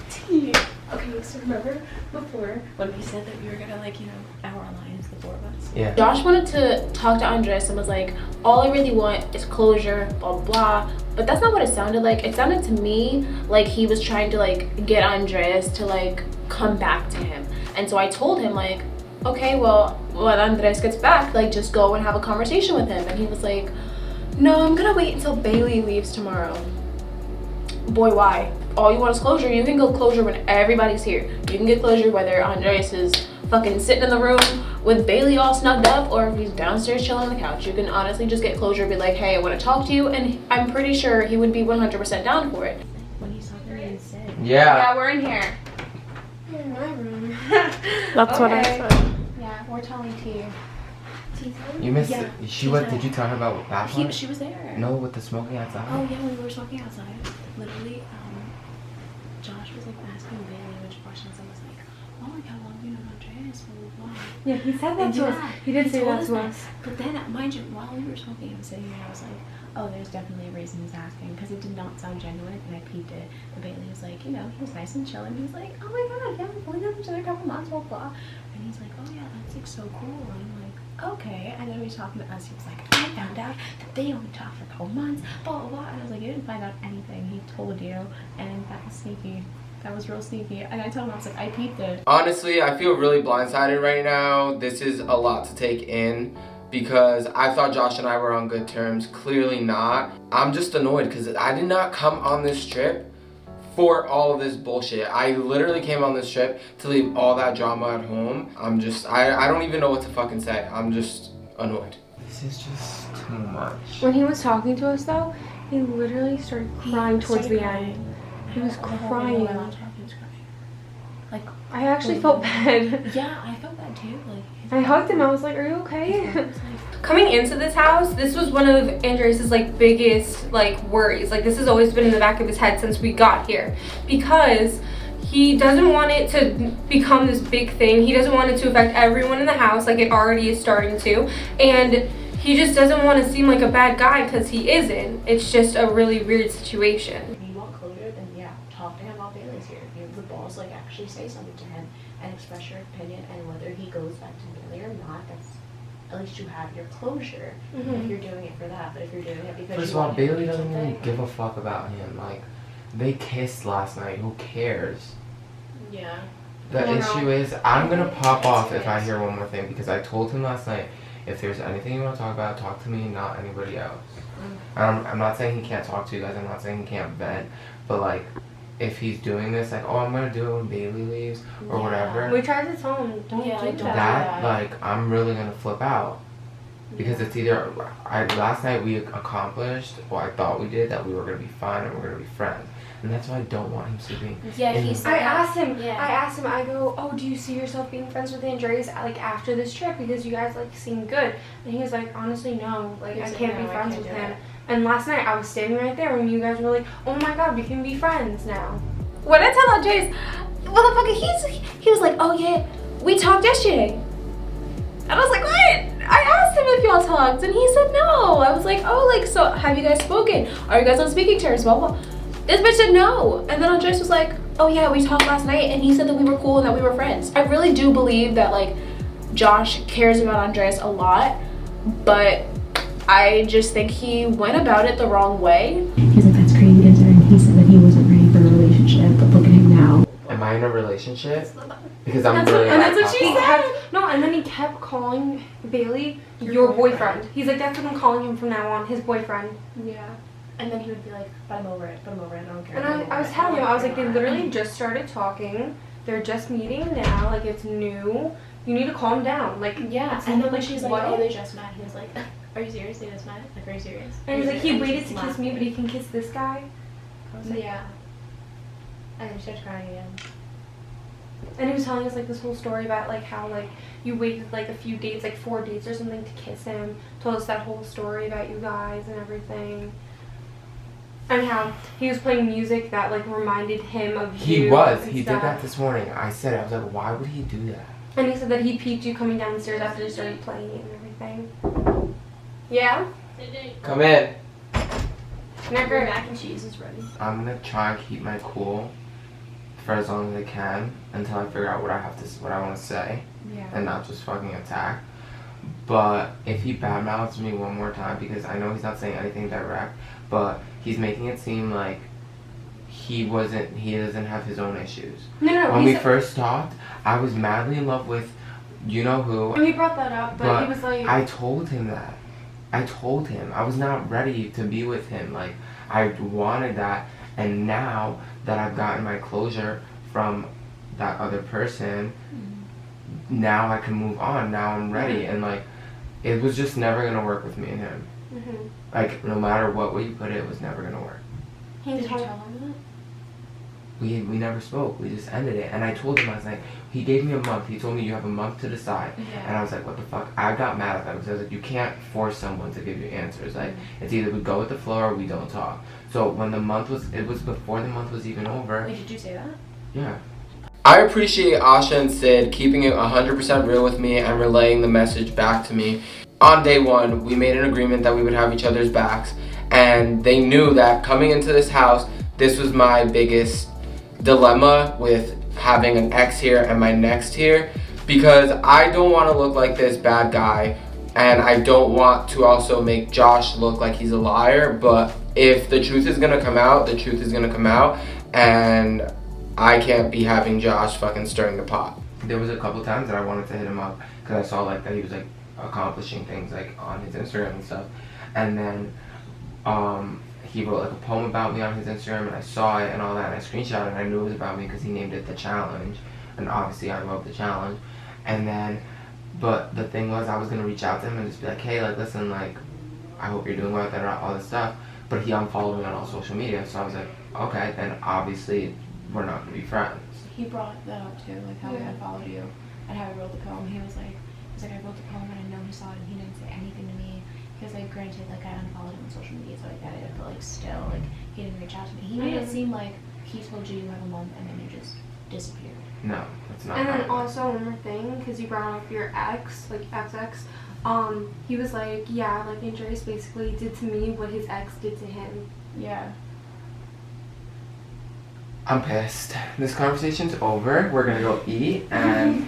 Tea. Okay, so remember before when we said that we were gonna like, you know, our alliance, the four of us? Yeah. Josh wanted to talk to Andres and was like, all I really want is closure, blah blah. But that's not what it sounded like. It sounded to me like he was trying to like get Andres to like come back to him. And so I told him like, okay, well, when Andres gets back, like just go and have a conversation with him. And he was like, no, I'm gonna wait until Bailey leaves tomorrow. Boy, why? All you want is closure. You can get closure when everybody's here. You can get closure whether Andres is fucking sitting in the room with Bailey all snugged up or if he's downstairs chilling on the couch. You can honestly just get closure, be like, hey, I want to talk to you, and I'm pretty sure he would be 100% down for it. When he's talking instead. Yeah. We're in here. You're in my room. That's what I said. Yeah, we're telling T. You missed Yeah, it. Did you tell her about that one? She was there. No, with the smoking outside. Oh yeah, when we were smoking outside, literally, Josh was like asking Bailey which questions. I was like, oh like how long do you know Andres? Blah blah blah. Yeah, he said that to us. He did say that to us. But then, mind you, while we were smoking, I was sitting here and I was like, oh, there's definitely a reason he's asking because it did not sound genuine. And I peeped it. And Bailey was like, you know, he was nice and chill, and he was like, oh my god, yeah, we've only known each other a couple months, blah blah. And he's like, oh yeah, that's like so cool. And I'm like, okay. And then he was talking to us. He was like, I found out that they only talked for a couple months, blah blah blah. And I was like, you didn't find out anything. He told you, and that was sneaky. That was real sneaky. And I told him, I was like, I peeped it. Honestly, I feel really blindsided right now. This is a lot to take in because I thought Josh and I were on good terms. Clearly not. I'm just annoyed because I did not come on this trip for all of this bullshit. I literally came on this trip to leave all that drama at home. I don't even know what to fucking say. I'm just annoyed. This is just too much. When he was talking to us though, he literally started crying towards the end. He was crying. Like, I actually felt bad. Yeah, I felt bad too. Like, I hugged him. I was like, are you okay? Coming into this house, this was one of Andres' like biggest like worries. Like this has always been in the back of his head since we got here because he doesn't want it to become this big thing. He doesn't want it to affect everyone in the house like it already is starting to, and he just doesn't want to seem like a bad guy because he isn't. It's just a really weird situation. if you want closure, then yeah, talk to him while Bailey's here. You have the balls, like actually say something to him and express your opinion, and whether he goes back to Bailey or not, that's at least you have your closure. If you're doing it for that, but if you're doing it because First of all, Bailey doesn't really give a fuck about him. Like, they kissed last night. Who cares? Yeah. The issue is, I'm gonna pop off if I hear one more thing because I told him last night, if there's anything you want to talk about, talk to me, not anybody else. I'm not saying he can't talk to you guys. I'm not saying he can't vent, but like, if he's doing this, like, oh, I'm gonna do it when Bailey leaves or whatever. We tried to tell him, don't do that. Like, I'm really gonna flip out because it's either last night we accomplished, or I thought we did, that we were gonna be fine and we're gonna be friends, and that's why I don't want him sleeping. Yeah, I asked him, I go, oh, do you see yourself being friends with Andres like after this trip because you guys like seem good? And he was like, honestly, no, like I can't be friends with him. And last night I was standing right there when you guys were like, oh my god, we can be friends now. When I tell Andres, motherfucker, he was like, oh yeah, we talked yesterday. And I was like, what? I asked him if y'all talked, and he said no. I was like, oh, like, so have you guys spoken? Are you guys on speaking terms? Blah, blah. This bitch said no. And then Andres was like, oh yeah, we talked last night, and he said that we were cool and that we were friends. I really do believe that, like, Josh cares about Andres a lot, but I just think he went about it the wrong way. He's like, that's crazy to say. And he said that he wasn't ready for a relationship, but look at him now. Am I in a relationship? Because I'm really and that's what she said. No, and then he kept calling Bailey your boyfriend. He's like, that's what I'm calling him from now on, his boyfriend. Yeah. And then he would be like, but I'm over it, I don't care. And I was telling him, I was like, they literally just started talking. They're just meeting now, like it's new. You need to calm down. Like, yeah. And then when she's like, oh, they just met, he was like, are you serious? They just met? Like, are you serious? And he's like, he waited to kiss me, but he can kiss this guy. I was like, yeah. And then she started crying again. And he was telling us like this whole story about like how like you waited like a few dates, like 4 dates or something to kiss him. Told us that whole story about you guys and everything. And how he was playing music that like reminded him of you. He did that this morning. I said it. I was like, why would he do that? And he said that he peeped you coming down the stairs after you started playing it and everything. Yeah? Come in. Never. Mac and cheese is ready. I'm gonna try and keep my cool for as long as I can until I figure out what I want to say, and not just fucking attack. But if he badmouths me one more time, because I know he's not saying anything direct, but he's making it seem like he doesn't have his own issues. No, when we first talked, I was madly in love with you know who. And we brought that up, but he was like, I told him that. I told him I was not ready to be with him. Like, I wanted that, and now that I've gotten my closure from that other person, now I can move on. Now I'm ready, and like, it was just never gonna work with me and him. Like, no matter what way you put it, it was never gonna work. Did you tell him that? We never spoke. We just ended it. And I told him last night, he gave me a month. He told me you have a month to decide. And I was like, what the fuck? I got mad at that because I was like, you can't force someone to give you answers. Like, it's either we go with the flow or we don't talk. So when the month was, it was before the month was even over. Wait, did you say that? Yeah. I appreciate Asha and Sid keeping it 100% real with me and relaying the message back to me. On day one, we made an agreement that we would have each other's backs, and they knew that coming into this house, this was my biggest dilemma with having an ex here and my next here, because I don't want to look like this bad guy, and I don't want to also make Josh look like he's a liar. But if the truth is gonna come out, the truth is gonna come out, and I can't be having Josh fucking stirring the pot. There was a couple times that I wanted to hit him up because I saw like that he was like accomplishing things like on his Instagram and stuff, and then he wrote like a poem about me on his Instagram, and I saw it and all that, and I screenshot it, and I knew it was about me because he named it The Challenge, and obviously I wrote The Challenge. And then, but the thing was, I was gonna reach out to him and just be like, hey, like, listen, like, I hope you're doing well with all this stuff, but he unfollowed me on all social media, so I was like, okay, then obviously we're not gonna be friends. He brought that up too, like how he unfollowed you and how he wrote the poem. He was like, I wrote the poem and I know he saw it and he didn't say anything to me. He was like, granted, like I unfollowed him on social media, so I get it, but like still, like he didn't reach out to me. He made it seem like he told you you have a month and then you just disappeared. No, that's not. And then also one more thing, because you brought up your ex, like ex, he was like, yeah, like Andreas basically did to me what his ex did to him. Yeah. I'm pissed. This conversation's over. We're gonna go eat, and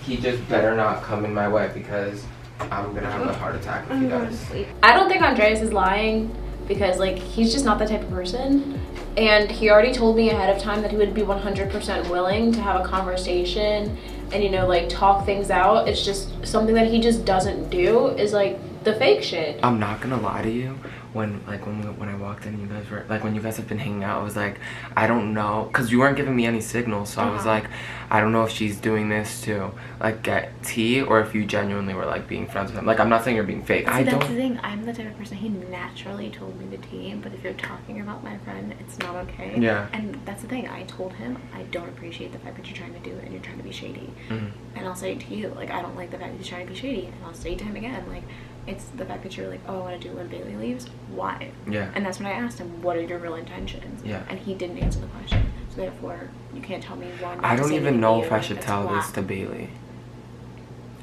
he just better not come in my way because I'm gonna have a heart attack if he does. I don't think Andreas is lying because like he's just not that type of person, and he already told me ahead of time that he would be 100% willing to have a conversation and, you know, like talk things out. It's just something that he just doesn't do is like the fake shit. I'm not gonna lie to you. When I walked in, you guys were like, when you guys have been hanging out, I was like, I don't know, because you weren't giving me any signals, so I was like, I don't know if she's doing this to like get tea or if you genuinely were like being friends with him. Like, I'm not saying you're being fake. See, that's the thing. I'm the type of person, he naturally told me the tea, but if you're talking about my friend, it's not okay. Yeah. And that's the thing. I told him I don't appreciate the fact that you're trying to do it and you're trying to be shady. And I'll say it to you, like, I don't like the fact that he's trying to be shady, and I'll say it to him again, like, it's the fact that you're like, oh, I want to do it when Bailey leaves. Why? Yeah. And that's when I asked him, what are your real intentions? Yeah. And he didn't answer the question. So therefore, you can't tell me one. I don't even know if I should tell this to Bailey.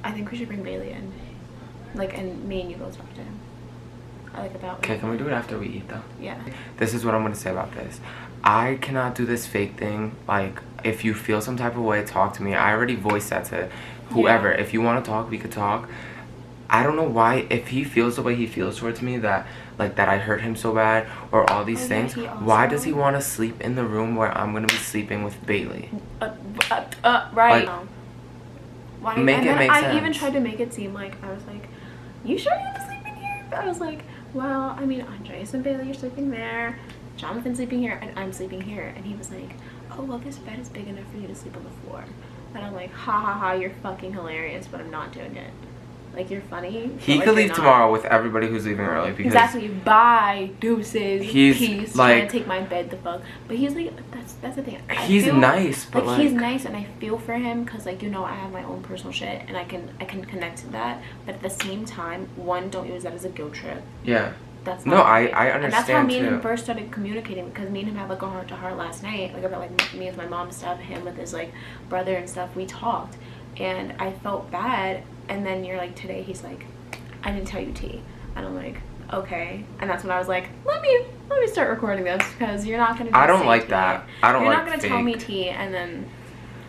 I think we should bring Bailey in. Like, and me and you go talk to him. Okay, can we do it after we eat though? Yeah. This is what I'm gonna say about this. I cannot do this fake thing. Like, if you feel some type of way, talk to me. I already voiced that to whoever. Yeah. If you want to talk, we could talk. I don't know why, if he feels the way he feels towards me, that like that I hurt him so bad or all these things, why does he want to sleep in the room where I'm gonna be sleeping with Bailey? Right. Like, why? Make and it then make sense. I even tried to make it seem like I was like, you sure you want to sleep in here? But I was like, well, I mean, Andreas and Bailey are sleeping there, Jonathan's sleeping here, and I'm sleeping here. And he was like, oh, well, this bed is big enough for you to sleep on the floor. And I'm like, ha ha ha, you're fucking hilarious, but I'm not doing it. Like, you're funny. He could leave tomorrow with everybody who's leaving early because exactly. Bye, deuces, he's peace. like, trying to take my bed the fuck. But he's like, that's the thing. He's nice, but like he's nice, and I feel for him because, like, you know, I have my own personal shit, and I can connect to that. But at the same time, one, don't use that as a guilt trip. Yeah. That's no, not I And understand that's how me and too. him first started communicating, because me and him had like a heart to heart last night, like about like me with my mom stuff, him with his like brother and stuff. We talked, and I felt bad. And then you're like, today he's like, I didn't tell you T. And I'm like, okay. And that's when I was like, let me start recording this because you're not gonna. I don't like that. I don't like. You're not gonna tell me tea and then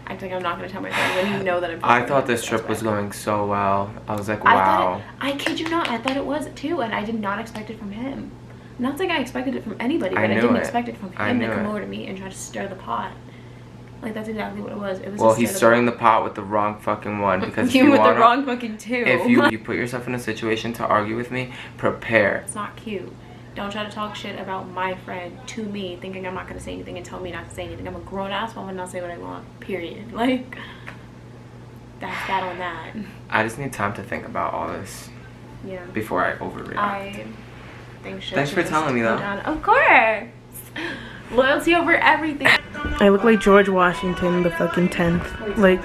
act like I'm not gonna tell my friend when you know that I'm. I thought this trip was going so well. I was like, wow. I kid you not, I thought it was too, and I did not expect it from him. Not saying I expected it from anybody, but I didn't expect it from him to come over to me and try to stir the pot. Like, that's exactly what it was. It was. Well, he's stirring the pot with the wrong fucking one because you with the wrong fucking two. If you put yourself in a situation to argue with me, prepare. It's not cute. Don't try to talk shit about my friend to me, thinking I'm not gonna say anything and tell me not to say anything. I'm a grown ass woman, not say what I want. Period. Like, that's that on that. I just need time to think about all this. Yeah. Before I overreact. I think shit. Thanks for telling me though. Of course. Loyalty over everything. I look like George Washington, the fucking 10th. Like,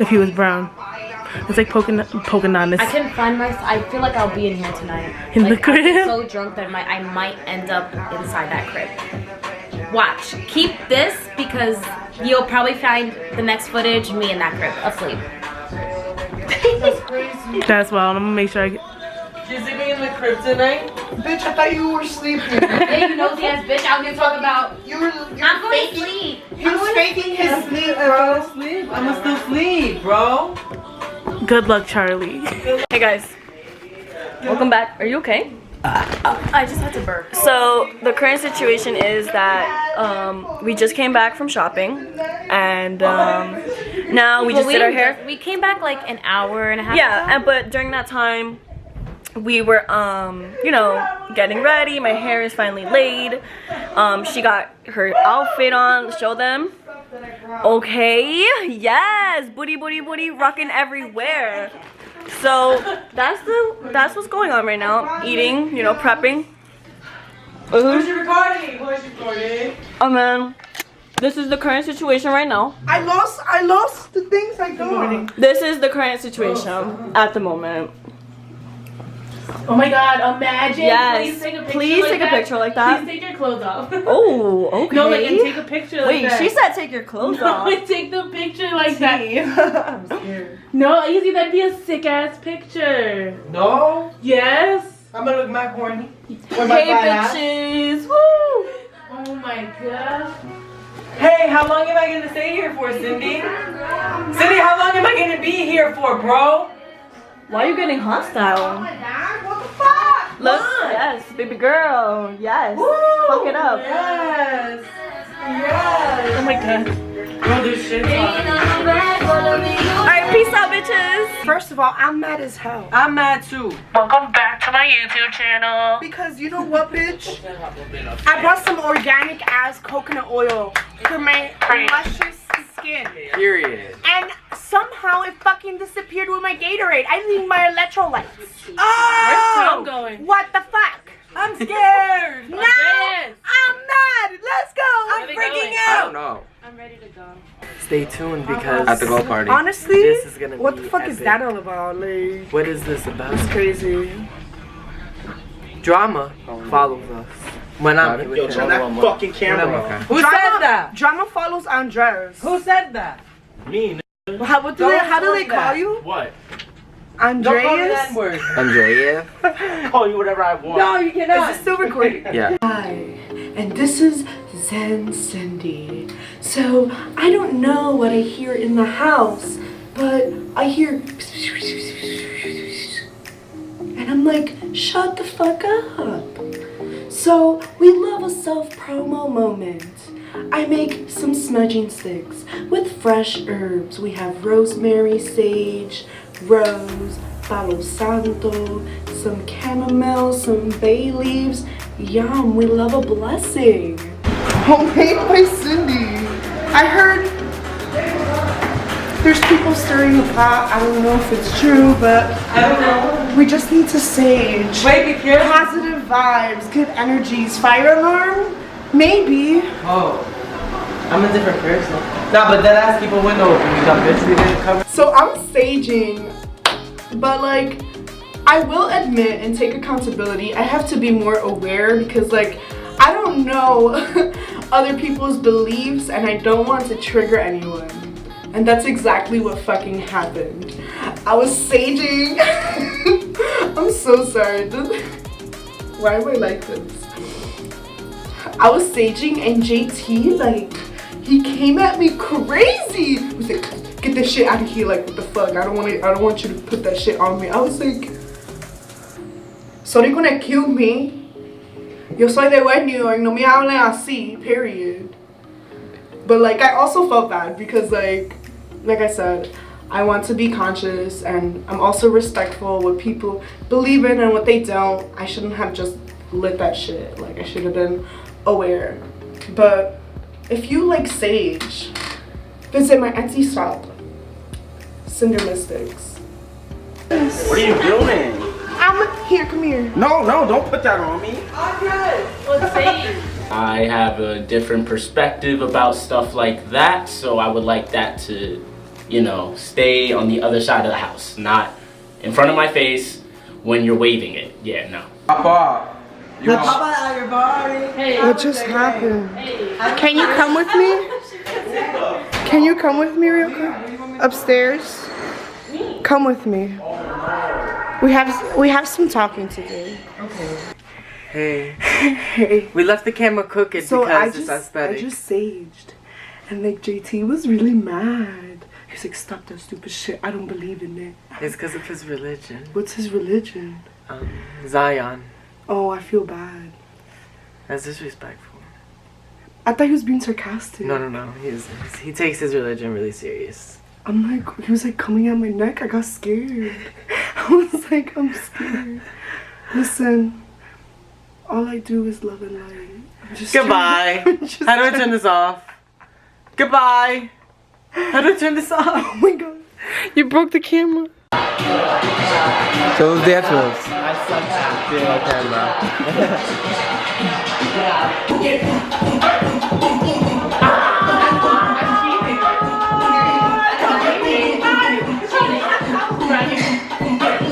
if he was brown. It's like Poconos. I can find I feel like I'll be in here tonight. In like, the crib? I'm so drunk that I might end up inside that crib. Watch. Keep this because you'll probably find the next footage me in that crib asleep. That's crazy. That's wild. I'm gonna make sure She's sleeping in the crib tonight? Bitch, I thought you were sleeping. Hey, you nosy ass bitch, I was gonna talk about. You're I'm going to sleep. He was faking his sleep, bro. I'ma still sleep, bro. Good luck, Charlie. Hey guys, welcome back. Are you okay? I just had to burp. So the current situation is that we just came back from shopping, and now we just did our hair. We came back like an hour and a half. Yeah, but during that time, we were you know, getting ready. My hair is finally laid. She got her outfit on. Show them. Okay, yes, booty, rocking everywhere. So that's what's going on right now. Eating, you know, prepping. Who's recording? Who's recording? Oh man, this is the current situation right now. I lost the things I got. This is the current situation at the moment. Oh my god, imagine. Yes. Please take a picture like that. Please Please take your clothes off. Oh, okay. No, like, and take a picture like that. Wait, she said take your clothes off. No, take the picture like that. I'm scared. No, easy, that'd be a sick ass picture. No? Yes. I'm gonna look mad horny. Hey, bitches. Woo. Oh my gosh. Hey, how long am I gonna stay here for, Cindy? Cindy, how long am I gonna be here for, bro? Why are you getting hostile? What the fuck? Look, yes, baby girl, yes. Woo, fuck it up. Yes. Yes. Oh my god. Bro, this shit's Alright, peace out, bitches. First of all, I'm mad as hell. I'm mad too. Welcome back to my YouTube channel. Because you know what, bitch? I bought some organic ass coconut oil for my luscious skin. Period. And somehow it fucking disappeared with my Gatorade. I need my electrolytes. Where's Oh! Tom going? What the fuck? I'm scared. Now I'm mad. Let's go. I'm freaking I out. don't know. I'm ready to go. Stay tuned because at the go party. Honestly, this is gonna what be the fuck is epic. that all about? Like, What is this about? it's crazy. Drama follows us. When I'm Yo, turn that fucking camera off. Who said that? Drama follows Andres. Who said that? Me. How do they call that. you? What? Don't call me Andreas? that word. Andrea? Call you whatever I want. No, you cannot. Is it still recording? Yeah. Hi, and this is Asha and Sydney. So, I don't know what I hear in the house, but I hear and I'm like, shut the fuck up. So, we love a self-promo moment. I make some smudging sticks with fresh herbs. We have rosemary, sage, rose, palo santo, some chamomile, some bay leaves. Yum, we love a blessing. Homemade by Cindy. I heard there's people stirring the pot. I don't know if it's true, but I don't know. we just need to sage. Wait, be careful. Positive vibes, good energies. Fire alarm? Maybe. Oh. I'm a different person. Nah, but that ass keep a window open. You got bitch we didn't cover. So I'm saging, but like, I will admit and take accountability. I have to be more aware because like, I don't know other people's beliefs and I don't want to trigger anyone. And that's exactly what fucking happened. I was saging. I'm so sorry. Why am I like this? I was saging and JT, like, he came at me crazy. He was like, get this shit out of here, like, what the fuck? I don't want you to put that shit on me. I was like, sorry gonna kill me. Yo soy de West New York, no me hablen así, period. But like, I also felt bad because like I said, I want to be conscious and I'm also respectful what people believe in and what they don't. I shouldn't have just lit that shit. Like, I should have been aware. But if you like sage, visit my Etsy shop, Cinder Mystics. What are you doing? I'm here, come here. No, don't put that on me. Okay. What's sage? I have a different perspective about stuff like that, so I would like that to, you know, stay on the other side of the house, not in front of my face when you're waving it. Yeah, no. Papa, you Papa out your body. Hey, what just happened? Can you come with me? Can you come with me real quick? Upstairs? Come with me. We have some talking to do. Okay. Hey. We left the camera crooked because it's aesthetic. I just saged. And like JT was really mad. He's like, stop that stupid shit. I don't believe in it. It's because of his religion. What's his religion? Zion. Oh, I feel bad. That's disrespectful. I thought he was being sarcastic. No. He takes his religion really serious. I'm like, he was like coming at my neck. I got scared. I was like, I'm scared. Listen, all I do is love and light. Goodbye. How do I turn this off? Goodbye. How do I turn this off? Oh my god. You broke the camera. So those dance moves. I suck at being on camera.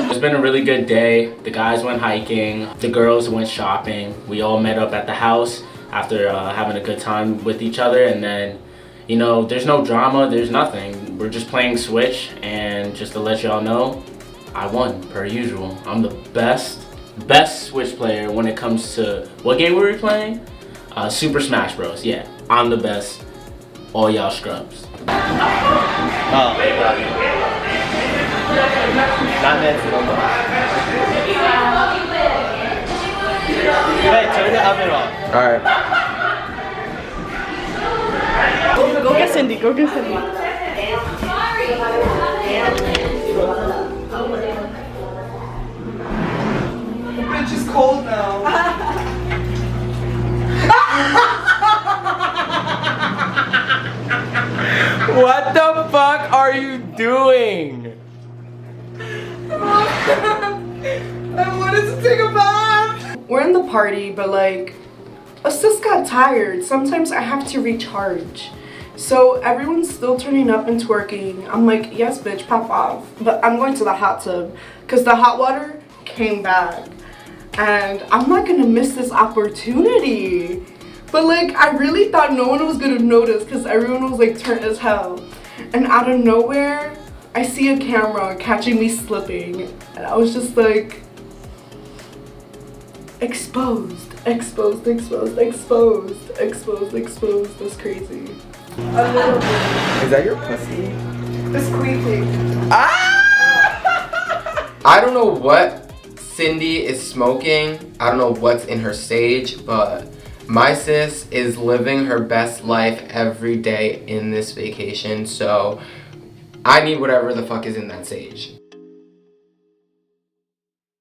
It's been a really good day. The guys went hiking, the girls went shopping. We all met up at the house after having a good time with each other, and then, you know, there's no drama, there's nothing. We're just playing Switch, and just to let y'all know, I won, per usual. I'm the best Switch player when it comes to, what game were we playing? Super Smash Bros. Yeah, I'm the best. All y'all scrubs. Oh. Not Nancy, no more. Hey, turn the oven off. Alright. Go get Cindy, go get Cindy. The bitch is cold now. What the fuck are you doing? I wanted to take a bath. We're in the party, but like, Assist got tired. Sometimes I have to recharge. So everyone's still turning up and twerking. I'm like, yes bitch, pop off. But I'm going to the hot tub because the hot water came back. And I'm not gonna miss this opportunity. But like, I really thought no one was gonna notice because everyone was like turned as hell. And out of nowhere, I see a camera catching me slipping. And I was just like, exposed. That's crazy. Is that your pussy? It's squeaking. I don't know what Cindy is smoking. I don't know what's in her sage, but my sis is living her best life every day in this vacation, so I need whatever the fuck is in that sage.